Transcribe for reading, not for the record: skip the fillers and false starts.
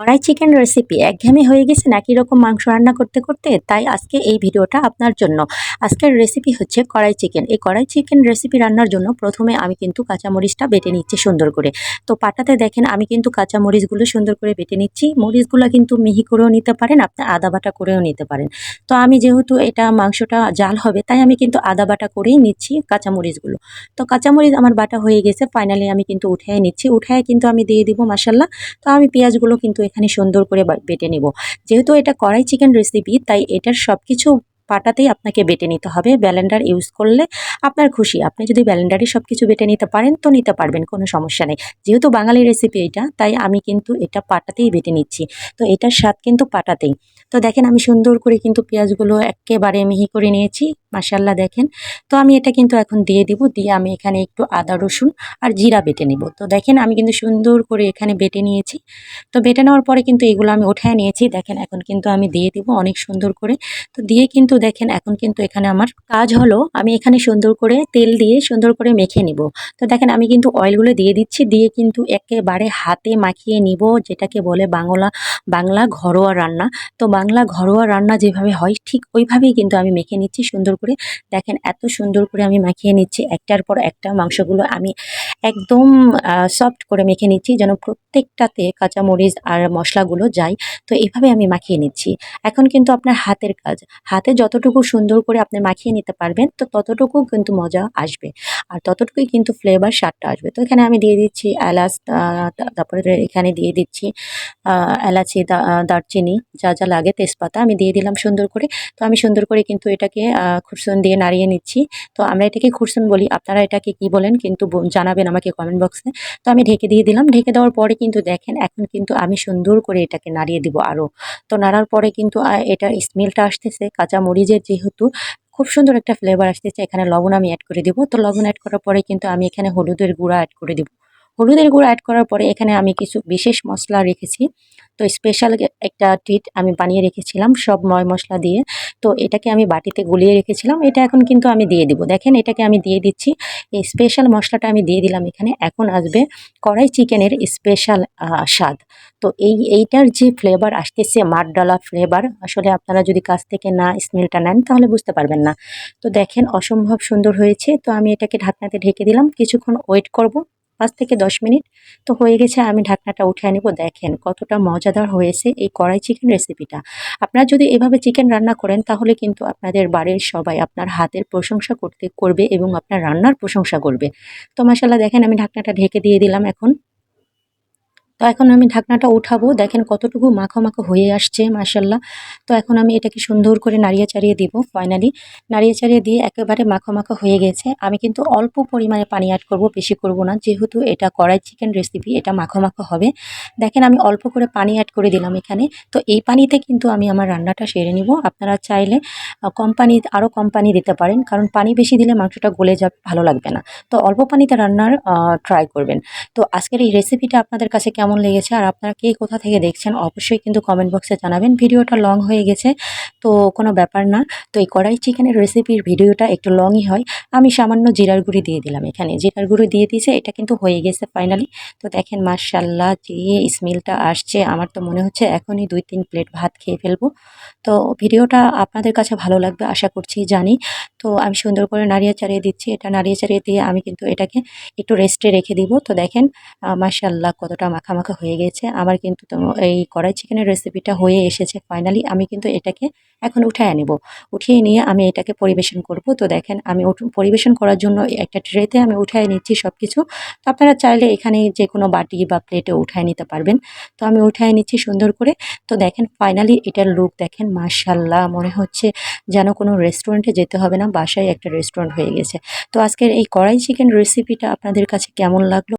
কড়াই chicken recipe একঘেয়েমি হয়ে গেছে নাকি রকম মাংস রান্না করতে করতে, তাই আজকে এই ভিডিওটা আপনার জন্য। আজকের রেসিপি হচ্ছে কড়াই চিকেন। এই কড়াই চিকেন রেসিপি রান্নার জন্য প্রথমে আমি কিন্তু কাঁচামরিচটা বেটে নিচ্ছি সুন্দর করে। তো পাটাতে দেখেন আমি কিন্তু কাঁচামরিচগুলো সুন্দর করে বেটে নিচ্ছি। মরিচগুলো কিন্তু মিহি করেও নিতে পারেন, আপনি আদা বাটা করেও নিতে পারেন। তো আমি যেহেতু এটা মাংসটা জাল হবে, তাই আমি কিন্তু আদা বাটা করেই নিচ্ছি কাঁচামরিচগুলো। তো কাঁচামরিচ আমার বাটা হয়ে গেছে, ফাইনালি আমি কিন্তু উঠিয়ে নিচ্ছি। উঠায় কিন্তু আমি দিয়ে দিব মাসাল্লাহ। তো আমি পেঁয়াজগুলো কিন্তু এখানে সুন্দর করে বেটে নিব। যেহেতু এটা কড়াই চিকেন রেসিপি, তাই এটার সবকিছু পাটাতেই আপনাকে বেটে নিতে হবে। ব্লেন্ডার ইউজ করলে আপনার খুশি, আপনি যদি ব্লেন্ডারে সবকিছু বেটে নিতে পারেন তো নিতে পারবেন, কোনো সমস্যা নেই। যেহেতু বাঙালি রেসিপি এটা, তাই আমি কিন্তু এটা পাটাতেই বেটে নিচ্ছি। তো এটার স্বাদ কিন্তু পাটাতেই। তো দেখেন আমি সুন্দর করে কিন্তু পেঁয়াজগুলো একেবারে মিহি করে নিয়েছি, মাশাল্লাহ দেখেন। তো আমি এটা কিন্তু এখন দিয়ে দিব, দিয়ে আমি এখানে একটু আদা রসুন আর জিরা বেটে নিব। তো দেখেন আমি কিন্তু সুন্দর করে এখানে বেটে নিয়েছি। তো বেটে নেওয়ার পরে কিন্তু এগুলো আমি উঠায় নিয়েছি। দেখেন এখন কিন্তু আমি দিয়ে দিব অনেক সুন্দর করে। তো দিয়ে কিন্তু দেখেন এখন কিন্তু এখানে আমার কাজ হলো, আমি এখানে সুন্দর করে তেল দিয়ে সুন্দর করে মেখে নিব। তো দেখেন আমি কিন্তু অয়েলগুলো দিয়ে দিচ্ছি, দিয়ে কিন্তু একেবারে হাতে মাখিয়ে নিব, যেটাকে বলে বাংলা ঘরোয়া রান্না। তো বাংলা ঘরোয়া রান্না যেভাবে হয় ঠিক ওইভাবেই কিন্তু আমি মেখে নিচ্ছি সুন্দর করে। দেখেন এত সুন্দর করে আমি মাখিয়ে নিচ্ছি, একটার পর একটা মাংসগুলো আমি একদম সফট করে মেখে নিচ্ছি, যেন প্রত্যেকটাতে কাঁচামরিচ আর মশলাগুলো যায়। তো এভাবে আমি মাখিয়ে নিচ্ছি। এখন কিন্তু আপনার হাতের কাজ, হাতে যতটুকু সুন্দর করে আপনি মাখিয়ে নিতে পারবেন, তো ততটুকু কিন্তু মজা আসবে, আর ততটুকুই কিন্তু ফ্লেভার স্বাদটা আসবে। তো এখানে আমি দিয়ে দিচ্ছি এলাচ, তারপরে এখানে দিয়ে দিচ্ছি এলাচি, দারচিনি, যা যা লাগে, তেজপাতা আমি দিয়ে দিলাম সুন্দর করে। তো আমি সুন্দর করে কিন্তু এটাকে খুরসুন দিয়ে নাড়িয়ে নিচ্ছি। তো আমরা এটাকে খুরসুন বলি, আপনারা এটাকে কি বলেন কিন্তু জানাবেন আমাকে কমেন্ট বক্সে। তো আমি ঢেকে দিয়ে দিলাম। ঢেকে দেওয়ার পরে কিন্তু দেখেন এখন কিন্তু আমি সুন্দর করে এটাকে নাড়িয়ে দিব আরও। তো নাড়ার পরে কিন্তু এটার স্মেলটা আসতেছে কাঁচা মরিচের, যেহেতু খুব সুন্দর একটা ফ্লেভার আসতেছে। এখানে লবণ আমি অ্যাড করে দিব। তো লবণ অ্যাড করার পরে কিন্তু আমি এখানে হলুদের গুঁড়া অ্যাড করে দিব। হলুদের গুঁড়া অ্যাড করার পরে এখানে আমি কিছু বিশেষ মশলা রেখেছি। তো স্পেশাল একটা ট্রিট আমি বানিয়ে রেখেছিলাম সব ময় মশলা দিয়ে। তো এটাকে আমি বাটিতে গুলিয়ে রেখেছিলাম, এটা এখন কিন্তু আমি দিয়ে দিব। দেখেন এটাকে আমি দিয়ে দিচ্ছি। এই স্পেশাল মশলাটা আমি দিয়ে দিলাম এখানে। এখন আসবে কড়াই চিকেনের স্পেশাল স্বাদ। তো এইটার যে ফ্লেভার আসতেছে, মাঠডালা ফ্লেভার, আসলে আপনারা যদি কাছ থেকে না স্মেলটা নেন তাহলে বুঝতে পারবেন না। তো দেখেন অসম্ভব সুন্দর হয়েছে। তো আমি এটাকে ঢাকনাতে ঢেকে দিলাম, কিছুক্ষণ ওয়েট করব, 5 থেকে 10 মিনিট। তো হয়ে গেছে, আমি ঢাকনাটা উঠিয়ে নিব। দেখেন কতটা মজাদার হয়েছে এই কড়াই চিকেন রেসিপিটা। আপনারা যদি এভাবে চিকেন রান্না করেন তাহলে কিন্তু আপনাদের বাড়ির সবাই আপনার হাতের প্রশংসা করবে এবং আপনার রান্নার প্রশংসা করবে। তো মাশাআল্লাহ দেখেন আমি ঢাকনাটা ঢেকে দিয়ে দিলাম এখন। তো এখন আমি ঢাকনাটা উঠাবো, দেখেন কতটুকু মাখো মাখো হয়ে আসছে মাশাআল্লাহ। তো এখন আমি এটাকে সুন্দর করে নাড়িয়ে চাড়িয়ে দিব। ফাইনালি নাড়িয়ে চাড়িয়ে দিয়ে একেবারে মাখো মাখো হয়ে গেছে। আমি কিন্তু অল্প পরিমাণে পানি অ্যাড করব, বেশি করব না, যেহেতু এটা কড়াই চিকেন রেসিপি, এটা মাখো মাখো হবে। দেখেন আমি অল্প করে পানি অ্যাড করে দিলাম এখানে। তো এই পানিতে কিন্তু আমি আমার রান্নাটা সেরে নিব। আপনারা চাইলে কম পানি, আরও কম পানি দিতে পারেন, কারণ পানি বেশি দিলে মাংসটা গলে যাবে, ভালো লাগবে না। তো অল্প পানিতে রান্নার ট্রাই করবেন। তো আজকের এই রেসিপিটা আপনাদের কাছে কেমন লেগেছে, আর আপনারা কে কোথা থেকে দেখছেন অবশ্যই কিন্তু কমেন্ট বক্সে জানাবেন। ভিডিওটা লং হয়ে গেছে, তো কোনো ব্যাপার না। তো এই কড়াই চিকেনের রেসিপির ভিডিওটা একটু লংই হয়। আমি সামান্য জিরার গুঁড়ি দিয়ে দিলাম এখানে, জিরার গুঁড়ি দিয়ে দিয়েছে, এটা কিন্তু হয়ে গেছে ফাইনালি। তো দেখেন মাশাআল্লাহ যে স্মেলটা আসছে, আমার তো মনে হচ্ছে এখনই 2-3 প্লেট ভাত খেয়ে ফেলবো। তো ভিডিওটা আপনাদের কাছে ভালো লাগবে আশা করছি, জানি। তো আমি সুন্দর করে নাড়িয়ে চাড়িয়ে দিচ্ছি, এটা নাড়িয়ে চাড়িয়ে দিয়ে আমি কিন্তু এটাকে একটু রেস্টে রেখে দিব। তো দেখেন মাশাআল্লাহ কতটা মাখা মাখা হয়ে গেছে আমার কিন্তু। তো এই কড়াই চিকেনের রেসিপিটা হয়ে এসেছে ফাইনালি। আমি কিন্তু এটাকে এখন উঠায় নেব। উঠিয়ে নিয়ে আমি এটাকে পরিবেশন করব। তো দেখেন আমি পরিবেশন করার জন্য একটা ট্রেতে আমি উঠায় নিচ্ছি সব কিছু। তো আপনারা চাইলে এখানে যে কোনো বাটি বা প্লেটে উঠায় নিতে পারবেন। তো আমি উঠায় নিচ্ছি সুন্দর করে। তো দেখেন ফাইনালি এটার লুক দেখেন, মাশাআল্লাহ মনে হচ্ছে যেন কোনো রেস্টুরেন্টে যেতে হবে না, বাসায় একটা রেস্টুরেন্ট হয়ে গেছে। তো আজকের এই কড়াই চিকেন রেসিপিটা আপনাদের কাছে কেমন লাগলো